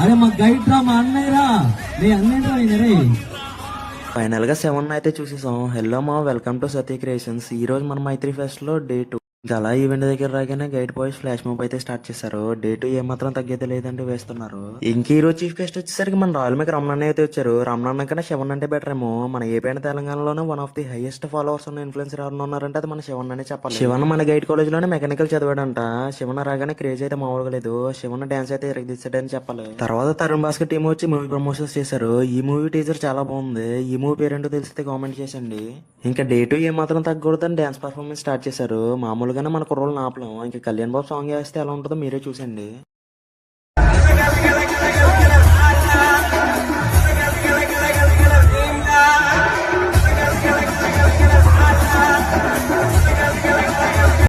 అరే మా గైడ్ రా, మా అన్నయ్యరా, నీ అన్నయ్య రే. ఫైనల్ గా 7 అయితే చూసేసాం. హెల్లో మా, వెల్కమ్ టు సతీ క్రియేషన్స్. ఈ రోజు మన మైత్రి ఫెస్ట్ లో డే 2. ఇంకా అలా ఈవెంట్ దగ్గర రాగానే గైడ్ బాయ్స్ ఫ్లాష్ మూవ్ అయితే స్టార్ట్ చేశారు. డే 2 ఏమాత్రం తగ్గేది లేదంటే వేస్తున్నారు. ఇంక ఈ రోజు చీఫ్ గెస్ట్ వచ్చేసరికి మన రాయల్ మేక రమణ అయితే వచ్చారు. రమణ కన్నా శివన్ అంటే బెటర్ ఏమో. మన ఏపీ అండ్ తెలంగాణలోనే one of the highest followers ఉన్న ఇన్ఫ్లుయెన్సర్ ఎవరు ఉన్నారంటే అది మన శివన్ అనే చెప్పాలి. శివన్ మన గైడ్ కాలేజ్ లోనే మెకానికల్ చదివాడంట. శివన్ రాగానే క్రేజ్ అయితే మామూలుగా లేదు. శివన్ డాన్స్ అయితే ఇరగదీసాడని చెప్పాలి. తర్వాత తరుణ్ భాస్కర్ టీం వచ్చి మూవీ ప్రమోషన్స్ చేశారు. ఈ మూవీ టీజర్ చాలా బాగుంది. ఈ మూవీ పేరేంటో తెలిస్తే కామెంట్ చేసండి. ఇంకా డే 2 ఏమాత్రం తగ్గకూడదని డాన్స్ పర్ఫార్మెన్స్ స్టార్ట్ చేశారు. మామూలుగానే మన కుర్రోళ్ళు ఆపలేం. ఇంకా కళ్యాణ్ బాబు సాంగ్ వేస్తే ఎలా ఉంటుందో మీరే చూసండి.